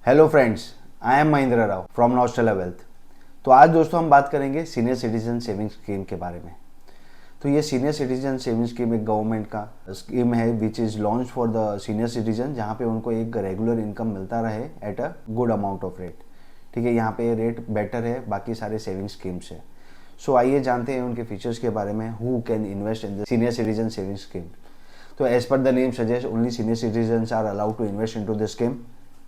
Hello friends, I am Mahendra Rao from Nostela Wealth. तो आज दोस्तों हम बात करेंगे सीनियर सिटीजन सेविंग स्कीम के बारे में। तो ये सीनियर सिटीजन सेविंग स्कीम एक गवर्नमेंट का स्कीम है which is launch for the senior citizen, जहाँ पे उनको एक रेगुलर इनकम मिलता रहे at a good amount of rate. ठीक है, यहाँ पे रेट बेटर है बाकी सारे सेविंग स्कीम से। सो आइए जानते हैं उनके फीचर्स के बारे में। Who can invest in the senior citizen saving scheme? तो as per the name suggest only senior citizen are allowed to invest into the scheme.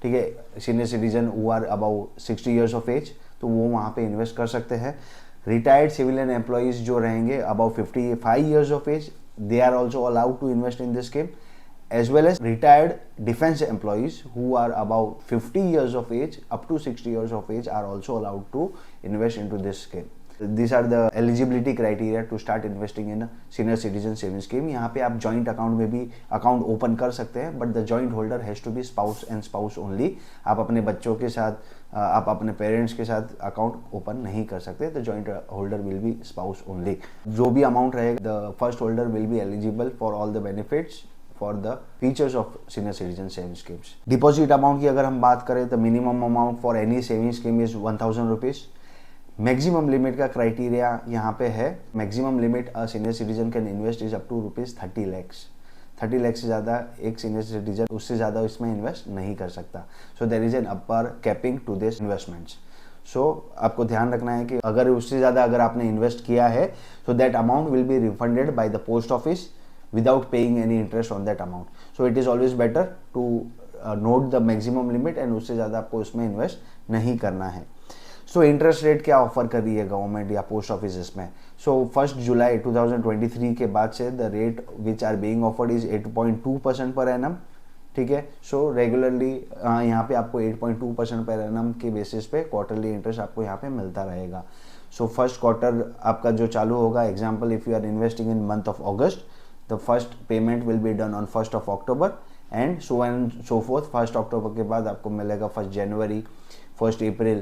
ठीक है, senior citizen who are about 60 years of age, तो वो वहाँ पे invest कर सकते हैं। रिटायर्ड सिविलियन एम्प्लॉइज जो रहेंगे about 55 years of age, they are also allowed to invest in this scheme, as well as retired defense employees who are about 50 years of age up to 60 years of age are also allowed to invest into this scheme. These are the eligibility criteria to start investing in a senior citizen savings scheme. यहाँ पे आप joint account में भी account open कर सकते हैं, but the joint holder has to be spouse and spouse only. आप अपने बच्चों के साथ आप अपने पेरेंट्स के साथ अकाउंट ओपन नहीं कर सकते। तो joint holder will be spouse only. जो भी अमाउंट रहेगा, the first holder will be eligible for all the benefits for the features of senior citizen saving schemes. Deposit amount की अगर हम बात करें तो minimum amount for any saving scheme is 1000 rupees. Maximum limit का criteria यहाँ पे है, maximum limit a senior citizen can invest is up to rupees 30 lakhs. 30 lakh से ज़्यादा एक सीनियर सिटीजन उससे ज़्यादा इसमें इन्वेस्ट नहीं कर सकता। So there is an upper capping to this investments. सो आपको ध्यान रखना है कि अगर उससे ज़्यादा अगर आपने इन्वेस्ट किया है तो that amount will be refunded by the post office without paying any interest on that amount. So it is always better to note the maximum limit and उससे ज़्यादा आपको उसमें इन्वेस्ट नहीं करना है। सो इंटरेस्ट रेट क्या offer कर रही है गवर्नमेंट या पोस्ट ऑफिस में? सो 1 जुलाई 2023 के बाद से the rate which are being offered is 8.2% per annum. ठीक है, सो रेगुलरली यहाँ पे आपको 8.2% पर एनम के बेसिस पे क्वार्टरली इंटरेस्ट आपको यहाँ पे मिलता रहेगा। सो फर्स्ट क्वार्टर आपका जो चालू होगा, example if you are investing in month of August, the first payment will be done on 1st of October and so forth। 1st October के बाद आपको मिलेगा 1st January, 1st April,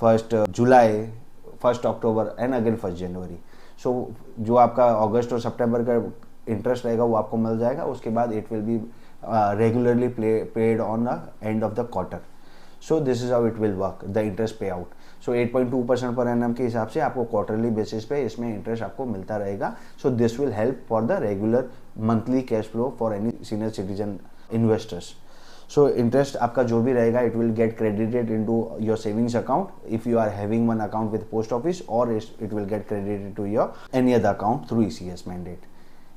1st July, 1st October and again 1st जनवरी। सो जो आपका अगस्त और सितंबर का interest रहेगा वो आपको मिल जाएगा। उसके बाद it will B regularly paid on the end of the quarter. So this is how it will work the interest पे आउट। सो 8.2% पर एनम के हिसाब से आपको क्वार्टरली बेसिस पे इसमें इंटरेस्ट आपको मिलता रहेगा। So this will help for the regular monthly cash flow for any senior citizen investors. So interest आपका जो भी रहेगा it will get credited into your savings account if you are having one account with post office, और it will get credited to your any other account through ECS mandate.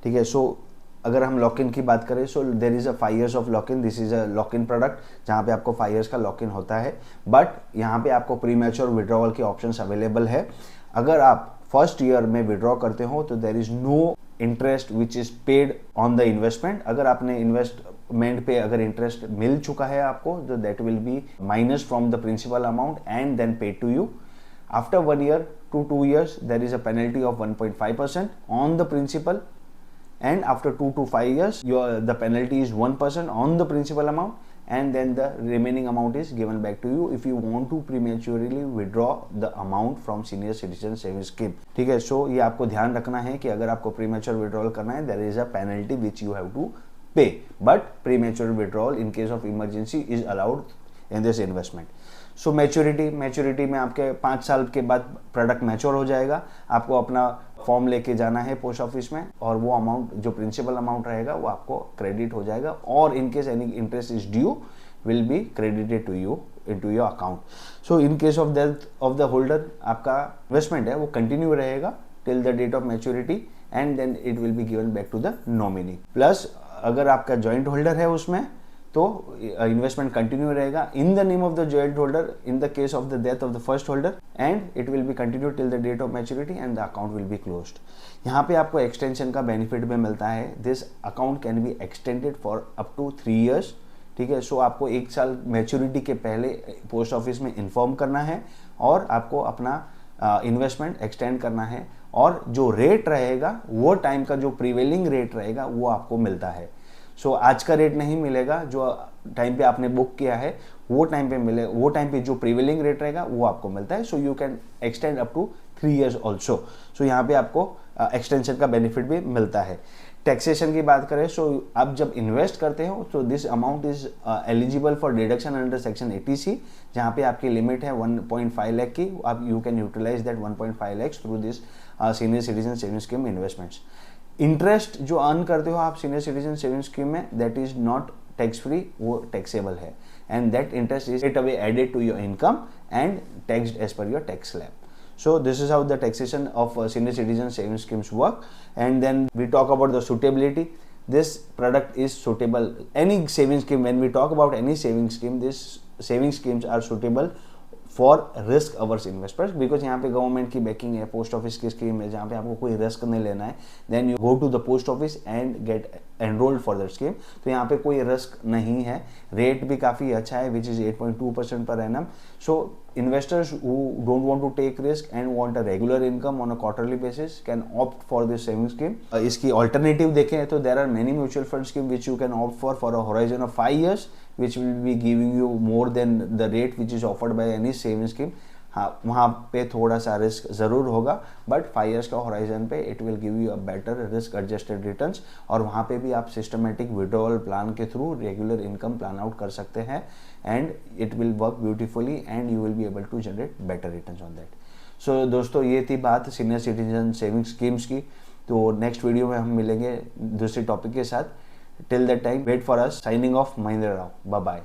ठीक है, सो अगर हम lock in की बात करें, so there is a 5 years of lock in. This is a lock in product जहाँ पे आपको 5 years का लॉक इन होता है, बट यहाँ पे आपको प्री मैच्योर विड्रॉवल के ऑप्शंस अवेलेबल है। अगर आप फर्स्ट ईयर में विड्रॉ करते हो तो there is no interest which is paid on the investment. अगर आपने इन्वेस्टमेंट पे अगर इंटरेस्ट मिल चुका है आपको, तो that will be minus from the principal amount and then paid to you. After 1 year to 2 years there is a penalty of 1.5% on the principal, and after 2 to 5 years the penalty is 1% on the principal amount, and then the remaining amount is given back to you if you want to prematurely withdraw the amount from senior citizen savings scheme। ठीक है, सो ये आपको ध्यान रखना है कि अगर आपको प्रीमेच्योर विड्रॉल करना है there is a penalty which you have to pay, but premature withdrawal in case of emergency is allowed in this investment। So maturity में आपके 5 साल के बाद प्रोडक्ट मैच्योर हो जाएगा। आपको अपना फॉर्म लेके जाना है पोस्ट ऑफिस में, और वो अमाउंट जो प्रिंसिपल अमाउंट रहेगा वो आपको क्रेडिट हो जाएगा, और in case any interest is due will be credited to you into your account. So in case of death of the holder, आपका इन्वेस्टमेंट है वो कंटिन्यू रहेगा till the date of maturity, and then it will be given back to the nominee. Plus अगर आपका joint holder है उसमें तो investment continue रहेगा in the name of the joint holder in the case of the death of the first holder, and it will be continue till the date of maturity and the account will be closed. यहाँ पे आपको extension का benefit भी मिलता है। This account can be extended for up to 3 years। ठीक है, सो आपको 1 साल मैच्योरिटी के पहले पोस्ट ऑफिस में इन्फॉर्म करना है और आपको अपना इन्वेस्टमेंट एक्सटेंड करना है, और जो रेट रहेगा वो टाइम का जो प्रिवेलिंग रेट रहेगा वो आपको मिलता है। सो आज का रेट नहीं मिलेगा, जो टाइम पे आपने बुक किया है वो टाइम पे मिले, वो टाइम पे जो प्रिवेलिंग रेट रहेगा वो आपको मिलता है। So you can extend up to 3 years also. So यहाँ पे आपको एक्सटेंशन का बेनिफिट भी मिलता है। टैक्सेशन की बात करें, सो आप जब इन्वेस्ट करते हो तो this amount is eligible for deduction under section 80C, जहाँ पे आपकी लिमिट है 1.5 लाख की। आप you can utilize that 1.5 lakh through this senior citizen saving scheme investments. Interest जो अर्न करते हो आप सीनियर सिटीजन सेविंग स्कीम में, that is not tax free, वो टैक्सेबल है, and that interest is straight away added to your income and taxed as per your tax slab. So this is how the taxation of senior citizen savings schemes work. And then we talk about the suitability. This product is suitable. Any savings scheme, when we talk about any savings scheme, these saving schemes are suitable for risk averse investors, because यहाँ पे government की banking है, post office की scheme है, जहाँ पे आपको कोई रिस्क नहीं लेना है, then you go to the post office and get enrolled for that scheme. तो यहाँ पे कोई रिस्क नहीं है, रेट भी काफ़ी अच्छा है which is 8.2% per annum. So investors who don't want to take risk and want a regular income on a quarterly basis can opt for this saving scheme. इसकी alternative देखें तो there are many mutual fund scheme which you can opt for a horizon of 5 years, which will be giving you more than the rate which is offered by any saving scheme. हाँ, वहाँ पे थोड़ा सा risk ज़रूर होगा, but 5 years का horizon पे it will give you a better risk adjusted returns, और वहाँ पे भी आप सिस्टमेटिक विड्रॉल प्लान के थ्रू रेगुलर इनकम प्लान आउट कर सकते हैं, and it will work beautifully and you will be able to generate better returns on that. So दोस्तों, ये थी बात सीनियर सिटीजन सेविंग स्कीम्स की। तो नेक्स्ट वीडियो में हम मिलेंगे दूसरे टॉपिक के साथ। Till that time, wait for us. Signing off, Mahendra Rao. Bye bye.